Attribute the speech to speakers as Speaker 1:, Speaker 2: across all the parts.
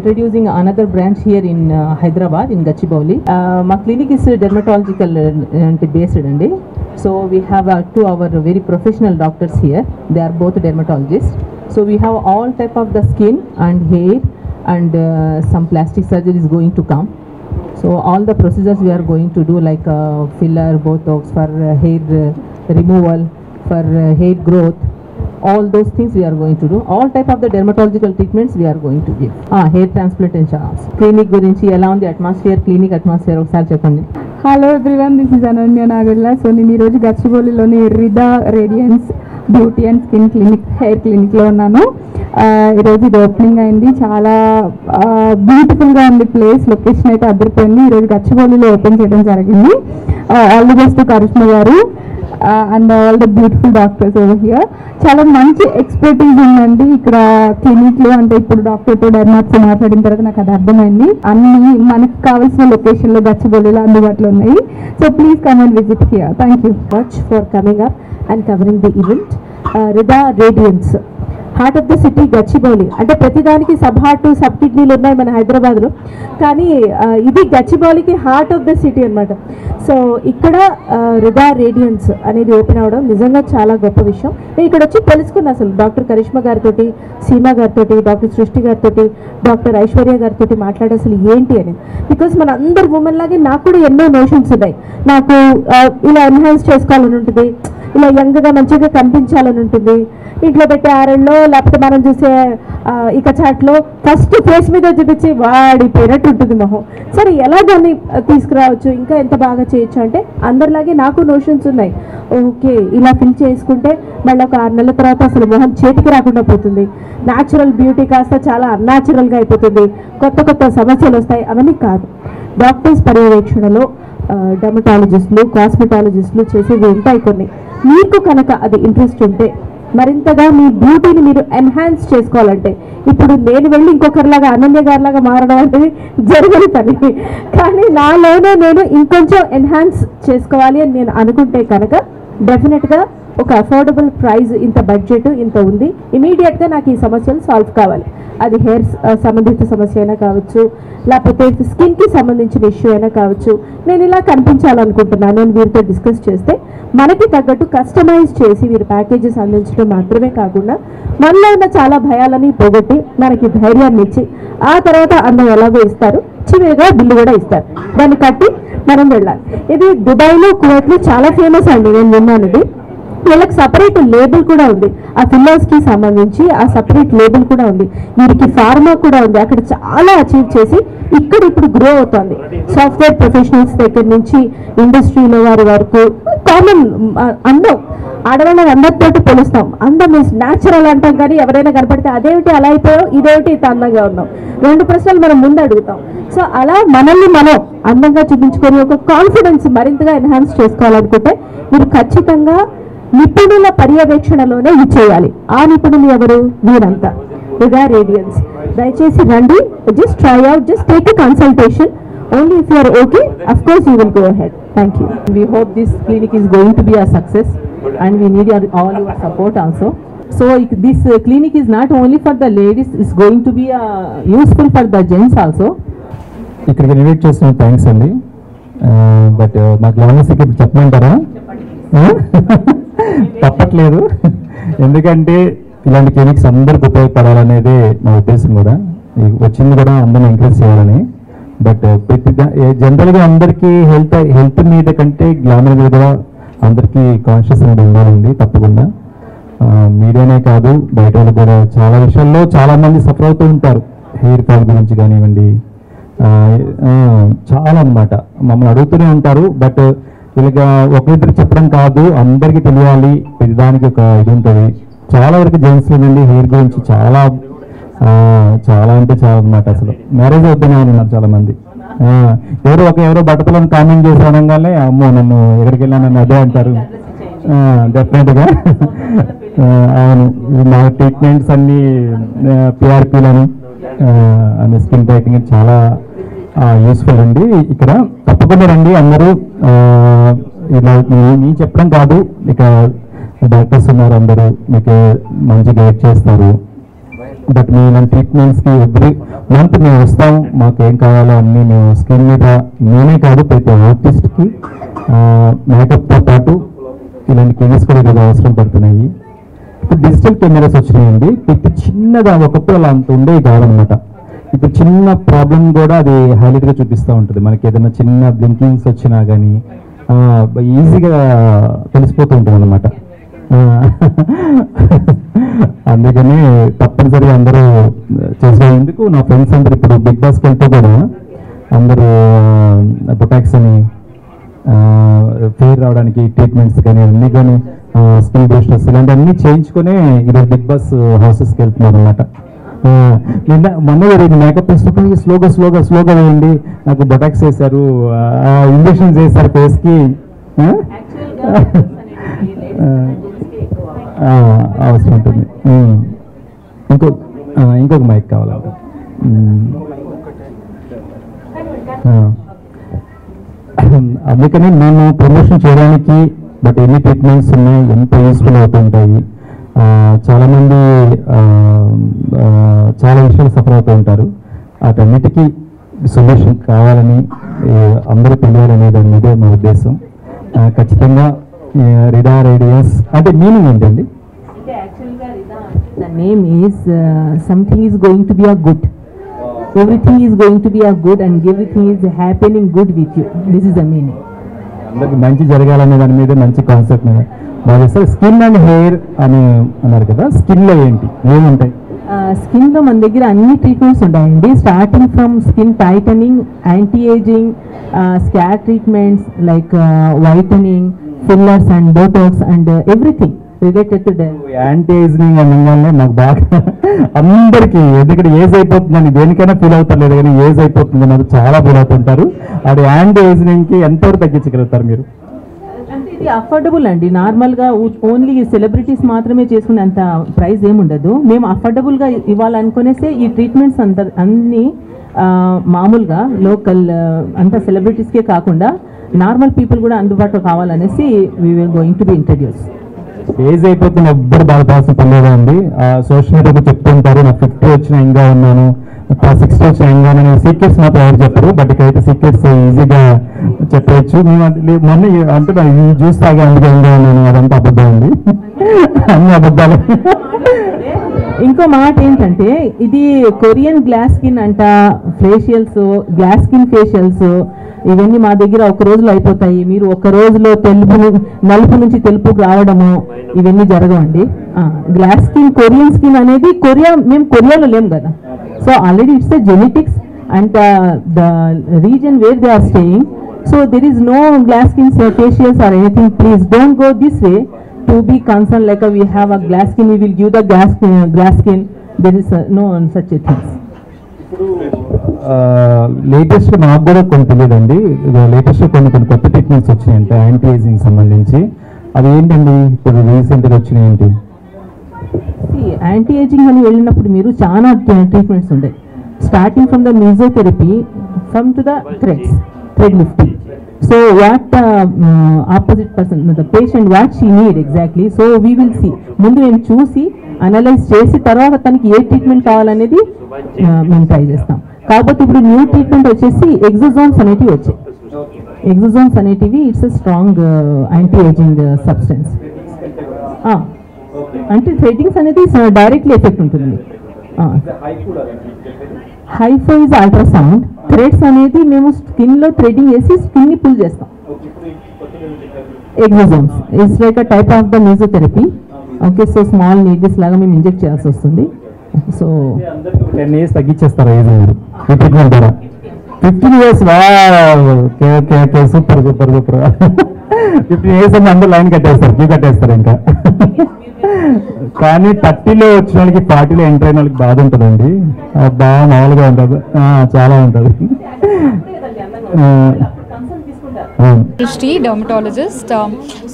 Speaker 1: introducing another branch here in Hyderabad in Gachibowli. My clinic is dermatological based andi. So we have two our very professional doctors here. They are both dermatologists. So we have all type of the skin and hair and some plastic surgery is going to come. So all the procedures we are going to do like filler, botox for hair removal, for hair growth. All those things we are going to do. All type of the dermatological treatments we are going to give. Hair transplantation also. Clinic gurinchi ela undi atmosphere, clinic atmosphere okasari cheppandi.
Speaker 2: Hello everyone, this is Ananya Nagarla. So నేను ఈరోజు గచ్చిబౌలిలోని Rida Radiance beauty and skin clinic hair క్లినిక్లో ఉన్నాను. ఈరోజు ఇది opening అయింది. చాలా బ్యూటిఫుల్గా ఉంది ప్లేస్. లొకేషన్ అయితే అదిరిపోయింది. ఈరోజు గచ్చిబౌలిలో ఓపెన్ చేయడం జరిగింది. ఆల్ ది బెస్ట్ కరిష్మా గారు and all the beautiful doctors over here. చాలా మంచి ఎక్స్పర్టీస్ ఉందండి ఇక్కడ క్లినిక్లో. అంటే ఇప్పుడు డాక్టర్తో డెర్మాట్స్ మాట్లాడిన తర్వాత నాకు అది అర్థమైంది. అన్ని మనకు కావాల్సిన లొకేషన్లో గచ్చిబౌలిలో అందుబాటులో ఉన్నాయి. So please come and visit here. Thank you much for coming up and covering the event. Rida Radiance heart of the city Gachibowli. అంటే ప్రతిదానికి సబ్ హార్ట్ సబ్ కిడ్నీలు ఉన్నాయి మన హైదరాబాద్లో, కానీ ఇది గచ్చిబౌలికి హార్ట్ ఆఫ్ ద సిటీ అనమాట. సో ఇక్కడ రిదా రేడియన్స్ అనేది ఓపెన్ అవ్వడం నిజంగా చాలా గొప్ప విషయం. నేను ఇక్కడ వచ్చి తెలుసుకున్నా అసలు డాక్టర్ కరిష్మా గారితో, సీమా గారితో, డాక్టర్ సృష్టి గారితో, డాక్టర్ ఐశ్వర్య గారితో మాట్లాడే అసలు ఏంటి అని. బికాస్ మన అందరు ఉమెన్ లాగే నాకు కూడా ఎన్నో నోషన్స్ ఉన్నాయి. నాకు ఇలా ఎన్హాన్స్ చేసుకోవాలని ఉంటుంది, ఇలా యంగ్గా మంచిగా కనిపించాలని ఉంటుంది. ఇంట్లో పెట్టే ఆరెల్లో లేకపోతే మనం చూసే ఇక చాట్లో ఫస్ట్ ఫేస్ మీద చూపించి వాడిపోయినట్టు ఉంటుంది మొహం. సరే ఎలా దాన్ని తీసుకురావచ్చు, ఇంకా ఎంత బాగా చేయొచ్చు అంటే అందరిలాగే నాకు నోషన్స్ ఉన్నాయి. ఓకే ఇలా ఫిల్ చేసుకుంటే మళ్ళీ ఒక 6 నెలల తర్వాత అసలు మొహం చేతికి రాకుండా పోతుంది. న్యాచురల్ బ్యూటీ కాస్త చాలా అన్యాచురల్గా అయిపోతుంది. కొత్త కొత్త సమస్యలు వస్తాయి. అవన్నీ కాదు. డాక్టర్స్ పర్యవేక్షణలో డెర్మటాలజిస్టులు, కాస్మెటాలజిస్టులు చేసేవి ఉంటాయి కొన్ని. మీకు కనుక అది ఇంట్రెస్ట్ ఉంటే, మరింతగా మీ బ్యూటీని మీరు ఎన్హాన్స్ చేసుకోవాలంటే, ఇప్పుడు నేను వెళ్ళి ఇంకొకరిలాగా అనన్య గారిలాగా మారడం అనేది జరగని పని. కానీ నాలోనే నేను ఇంకొంచెం ఎన్హాన్స్ చేసుకోవాలి అని నేను అనుకుంటే కనుక డెఫినెట్గా ఒక అఫోర్డబుల్ ప్రైస్, ఇంత బడ్జెట్ ఇంత ఉంది, ఇమీడియట్గా నాకు ఈ సమస్యలు సాల్వ్ కావాలి. అది హెయిర్ సంబంధిత సమస్య అయినా కావచ్చు, లేకపోతే స్కిన్కి సంబంధించిన ఇష్యూ అయినా కావచ్చు. నేను ఇలా కనిపించాలనుకుంటున్నాను అని వీరితో డిస్కస్ చేస్తే మనకి తగ్గట్టు కస్టమైజ్ చేసి వీరు ప్యాకేజెస్ అందించడం మాత్రమే కాకుండా మనలో ఉన్న చాలా భయాలని పోగొట్టి మనకి ధైర్యాన్ని ఇచ్చి ఆ తర్వాత అందం ఎలాగో ఇస్తారు, చివరిగా బిల్లు కూడా ఇస్తారు. దాన్ని కట్టి మనం వెళ్ళాలి. ఇది దుబాయ్లో, కువైట్లో చాలా ఫేమస్ అండి, నేను విన్నాను. ఇది వీళ్ళకి సపరేట్ లేబుల్ కూడా ఉంది. ఆ ఫిల్లర్స్కి సంబంధించి ఆ సపరేట్ లేబుల్ కూడా ఉంది. వీరికి ఫార్మా కూడా ఉంది. అక్కడ చాలా అచీవ్ చేసి ఇక్కడ ఇప్పుడు గ్రో అవుతుంది. సాఫ్ట్వేర్ ప్రొఫెషనల్స్ దగ్గర నుంచి ఇండస్ట్రీలో వారి వరకు కామన్ అందం. ఆడవాళ్ళని అందరితోటి పోలుస్తాం. అందం ఈజ్ న్యాచురల్ అంటాం, కానీ ఎవరైనా కనపడితే అదేమిటి అలా అయిపోయావు, ఇదేమిటి ఇంత అందంగా ఉన్నాం, 2 ప్రశ్నలు మనం ముందు అడుగుతాం. సో అలా మనల్ని మనం అందంగా చూపించుకొని ఒక కాన్ఫిడెన్స్ మరింతగా ఎన్హాన్స్ చేసుకోవాలనుకుంటే మీరు ఖచ్చితంగా నిపుణుల పర్యవేక్షణలోనే ఇది చేయాలి. ఆ నిపుణులు ఎవరు? మీరంతా. రిదా రేడియన్స్. దయచేసి రండి. Just try out, just take a consultation. Only if you are okay, of course you will go ahead. Thank you.
Speaker 1: We hope this clinic is going to be a success and we need all your support also. So this clinic is not only for the ladies, it's going to be useful for the gents also.
Speaker 3: ఇక్కడికి invite చేసిన thanks అండి. But మాకు long secret చెప్పమంటారా? తప్పట్లేదు. ఎందుకంటే ఇలాంటి clinics అందరికి ఉపయోగపడాలనేదే మా ఉద్దేశం కూడా. వచ్చింది కూడా అందరిని ఎంకరేజ్ చేయాలని. బట్ జనరల్గా అందరికీ హెల్త్ మీద కంటే గ్లామర్ మీద కూడా అందరికీ కాన్షియస్ అనేది ఉండాలండి తప్పకుండా. మీడియానే కాదు, బయట వాళ్ళు కూడా చాలా విషయాల్లో చాలామంది సఫర్ అవుతూ ఉంటారు. హెయిర్ ఫాల్ గురించి కానివ్వండి, చాలా అన్నమాట మమ్మల్ని అడుగుతూనే ఉంటారు. బట్ వీళ్ళగా ఒకరిద్దరు చెప్పడం కాదు, అందరికీ తెలియాలి. ప్రతిదానికి ఒక ఇది ఉంటుంది. చాలా వరకు జెంట్స్ నుండి హెయిర్ గురించి చాలా చాలా అంటే చాలా అన్నమాట. అసలు మ్యారేజ్ అవుతూనే ఉన్నారు చాలా మంది. ఎవరో బట్టలను కామెంట్ చేసి అనగానే అమ్మో నన్ను ఎక్కడికి వెళ్ళానని అదే అంటారు. డెఫినెట్గా అవును. మా ట్రీట్మెంట్స్ అన్నీ పిఆర్పీలను అండ్ స్కిన్ టైటింగ్ చాలా యూస్ఫుల్ అండి. ఇక్కడ తప్పకుండా రండి అందరూ. ఇలా నేను చెప్పడం కాదు, ఇక డాక్టర్స్ ఉన్నారు, అందరూ మీకు మంచి గైడ్ చేస్తారు. బట్ మేము ట్రీట్మెంట్స్కి ఎవ్రీ మంత్ మేము వస్తాం, మాకు ఏం కావాలో అన్నీ మేము స్కిన్ మీద నేనే కాదు ప్రతి ఆర్టిస్ట్కి మేకప్తో పాటు ఇలాంటి కెమిస్ కూడా ఈరోజు అవసరం పడుతున్నాయి. ఇప్పుడు డిజిటల్ కెమెరాస్ వచ్చినాయండి. ఇప్పుడు చిన్నగా ఒకప్పుడు అలా అంత ఉండేవి కాదనమాట. ఇప్పుడు చిన్న ప్రాబ్లం కూడా అది హైలైట్గా చూపిస్తూ ఉంటుంది. మనకి ఏదైనా చిన్న బ్లింకింగ్స్ వచ్చినా కానీ ఈజీగా తెలిసిపోతూ ఉంటుంది అనమాట. అందుకని తప్పనిసరిగా అందరూ చేసేందుకు నా ఫ్రెండ్స్ అందరూ ఇప్పుడు బిగ్ బాస్కి వెళ్తే కూడా అందరూ బొటాక్స్ అని ఫెయిర్ రావడానికి ట్రీట్మెంట్స్ కానీ అన్నీ కానీ స్కిన్ బూస్టర్స్ ఇలాంటివన్నీ చేయించుకొని ఈరోజు బిగ్ బాస్ హౌసెస్కి వెళ్తున్నారు అనమాట. మొన్న జరిగింది మేకప్ వేసినప్పుడు స్లోగా వేయండి, నాకు బొటాక్స్ వేశారు, ఇంజక్షన్స్ వేశారు ఫేస్కి, అవసరం ఉంటుంది. ఇంకొక మైక్ కావాలి. అందుకని మేము ప్రమోషన్ చేయడానికి బట్ ఎన్ని ట్రీట్మెంట్స్ ఉన్నాయి, ఎంత యూస్ఫుల్ అవుతుంటాయి. చాలామంది చాలా విషయాలు సఫర్ అవుతూ ఉంటారు. వాటన్నిటికీ సొల్యూషన్ కావాలని అందరూ తెలియాలనే దాని మీదే మా ఉద్దేశం. ఖచ్చితంగా రిడా రేడియన్స్ అంటే మీనింగ్ ఏంటండి?
Speaker 1: The name is something is going to be a good. Everything is going to be a good and everything is happening good with you. This is the meaning.
Speaker 3: అందరికి మంచి జరగాలనే దాని మీద మంచి కాన్సెప్ట్ మీద బాగా సార్. స్కిన్ అండ్ హెయిర్ అని అన్నారు కదా, స్కిన్లో ఏంటి ఏముంటాయి?
Speaker 1: స్కిన్లో మన దగ్గర అన్ని ట్రీట్మెంట్స్ ఉంటాయండి. Starting from skin tightening, anti ageing, scar treatments like whitening, fillers and Botox and everything related to
Speaker 3: anti ageing అనగానే నాకు బాగా అందరికీ ఎందుకంటే ఏజ్ అయిపోతుందని దేనికైనా ఫీల్ అవుతారు, లేదు కానీ ఏజ్ అయిపోతుంది అన్నది చాలా ఫీల్ అవుతుంటారు. అది యాంటీ ఏజింగ్కి ఎంతవరకు తగ్గించగలుగుతారు మీరు?
Speaker 1: అంటే ఇది అఫోర్డబుల్ అండి. నార్మల్గా ఓన్లీ సెలబ్రిటీస్ మాత్రమే చేసుకునే అంత ప్రైస్ ఏముండదు. మేము అఫోర్డబుల్గా ఇవ్వాలనుకునేసే ఈ ట్రీట్మెంట్స్ అన్నీ మామూలుగా లోకల్ అంత సెలబ్రిటీస్కే కాకుండా నార్మల్ పీపుల్ కూడా అందుబాటులో కావాలనేసి we will going to be introduce.
Speaker 3: Age అయిపోతున్న ఎవ్వరు బాధపడాల్సిన పనిలేదా అండి? సోషల్ మీడియాలో చెప్తుంటారు నాకు 50 వచ్చిన ఇంకా ఉన్నాను, 60 వచ్చిన ఇంకా ఉన్నాను. సీక్రెట్స్ మాత్రం ఎవరు చెప్పరు, బట్ ఇక్కడైతే సీక్రెట్స్ ఈజీగా చెప్పవచ్చు. మేము మొన్న అంటే ఈ జ్యూస్ తాగే అందుకే ఇంకా ఉన్నాను, అదంతా అబద్ధం అండి, అన్ని అబద్ధాలు.
Speaker 1: ఇంకో మాట ఏంటంటే ఇది కొరియన్ గ్లాస్ స్కిన్ అంట, ఫేషియల్స్, గ్లాస్ స్కిన్ ఫేషియల్స్ ఇవన్నీ మా దగ్గర ఒక రోజులో అయిపోతాయి. మీరు ఒక రోజులో నలుపు నుంచి తెలుపుకు రావడము ఇవన్నీ జరగవండి. గ్లాస్ స్కిన్, కొరియన్ స్కిన్ అనేది మేము కొరియాలో లేము కదా. So already it's the genetics and the reason where they are staying. So there is no glass skin facials or anything. Please don't go this way to be concerned like we have a glass skin, we will give the glass skin. There is no such a thing.
Speaker 3: Latest నాకు కూడా కొన్ని తెలియదండి. Latest కొన్ని కొత్త techniques వచ్చినాయంటే anti ageing సంబంధించి, అవి ఏంటండి ఇప్పుడు రీసెంట్గా వచ్చినాయి ఏంటి?
Speaker 1: యాంటీ ఏజింగ్ అని వెళ్ళినప్పుడు మీరు చాలా ట్రీట్మెంట్స్ ఉంటాయి. Starting from the mesotherapy from to the thread lifting. So what opposite person, the patient, what she need exactly, so we will see. ముందు మేము చూసి అనలైజ్ చేసి తర్వాత తనకి ఏ ట్రీట్మెంట్ కావాలనేది మేము ట్రై చేస్తాం. కాకపోతే ఇప్పుడు న్యూ ట్రీట్మెంట్ వచ్చేసి ఎగ్జోజోన్స్ అనేటివి వచ్చాయి. ఎగ్జోజోన్స్ అనేటివి it's a strong anti ageing substance. అంటే థ్రెడ్డింగ్స్ అనేది డైరెక్ట్లీ ఎఫెక్ట్ ఉంటుంది. హైఫో ఇస్ అల్ట్రాసౌండ్. థ్రెడ్స్ అనేది మేము స్కిన్లో థ్రెడ్డింగ్ చేసి స్కిన్ని పుల్ చేస్తాం. Exosomes it's like a type of the mesotherapy. Okay, so small needles లాగా మేము ఇంజెక్ట్ చేయాల్సి వస్తుంది. సో
Speaker 3: 10 years తగ్గించేస్తారు ఏజ్ మీరు ఈ ట్రీట్మెంట్ ద్వారా. 15 years సూపర్ 15 years అని అందరూ లైన్ కట్టేస్తారు, క్యూ కట్టేస్తారు ఇంకా. కానీ 30లో వచ్చిన వాళ్ళకి 40లో ఎంటర్ అయిన వాళ్ళకి బాధ ఉంటుందండి. బాగా మామూలుగా ఉంటుంది, చాలా ఉంటుంది.
Speaker 2: Srishti, dermatologist.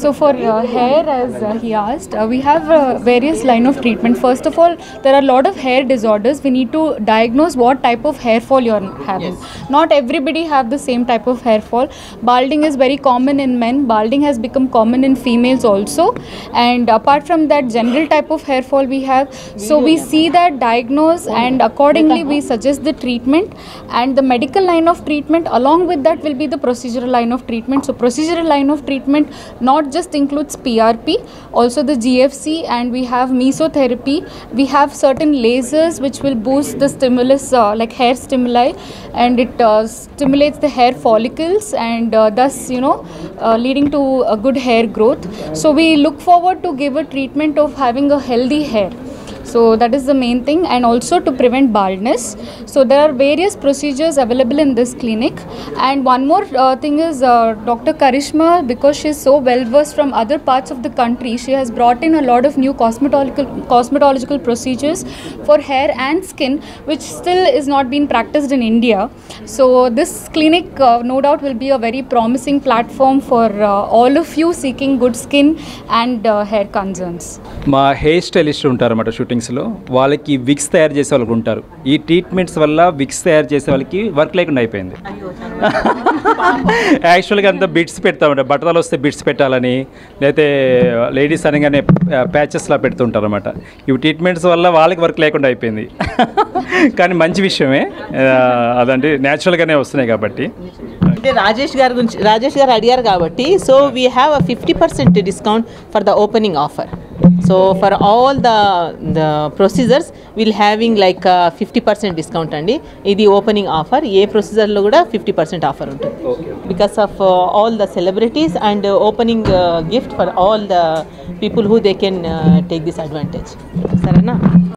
Speaker 2: So for hair, as he asked, we have various line of treatment. First of all, there are a lot of hair disorders. We need to diagnose what type of hair fall you are having. Not everybody have the same type of hair fall. Balding is very common in men. Balding has become common in females also. And apart from that, general type of hair fall we have. So we see that, diagnose, and accordingly we suggest the treatment. And the medical line of treatment along with that will be the procedural line of treatment. So procedural line of treatment not just includes PRP, also the GFC, and we have mesotherapy. We have certain lasers which will boost the stimulus like hair stimuli, and it stimulates the hair follicles, and thus leading to a good hair growth. So we look forward to give a treatment of having a healthy hair. So that is the main thing, and also to prevent baldness. So there are various procedures available in this clinic. And one more thing is Dr. Karishma, because she is so well versed from other parts of the country, she has brought in a lot of new cosmetological procedures for hair and skin, which still is not being practiced in India. So this clinic no doubt will be a very promising platform for all of you seeking good skin and hair concerns.
Speaker 4: మా hair stylist ఉంటారన్నమాట షూటింగ్స్లో, వాళ్ళకి wigs తయారు చేసే వాళ్ళకి ఉంటారు. ఈ treatments వల్ల wigs తయారు చేసే వాళ్ళకి వర్క్ లేకుండా అయిపోయింది. యాక్చువల్గా అంతా బిట్స్ పెడతామంట, బట్టలు వస్తే బిట్స్ పెట్టాలని, లేకపోతే లేడీస్ అనగానే ప్యాచెస్లా పెడుతుంటారు అనమాట. ఇవి ట్రీట్మెంట్స్ వల్ల వాళ్ళకి వర్క్ లేకుండా అయిపోయింది. కానీ మంచి విషయమే, అదంటే న్యాచురల్గానే వస్తున్నాయి కాబట్టి.
Speaker 1: అంటే రాజేష్ గారు అడిగారు కాబట్టి, so we have a 50% discount for the opening offer. So for all the procedures will having like 50% discount అండి. ఇది ఓపెనింగ్ ఆఫర్, ఏ ప్రొసీజర్లో కూడా 50% ఆఫర్ ఉంటుంది. Because of all the celebrities and opening gift for all the people who they can take this advantage. సరేనా?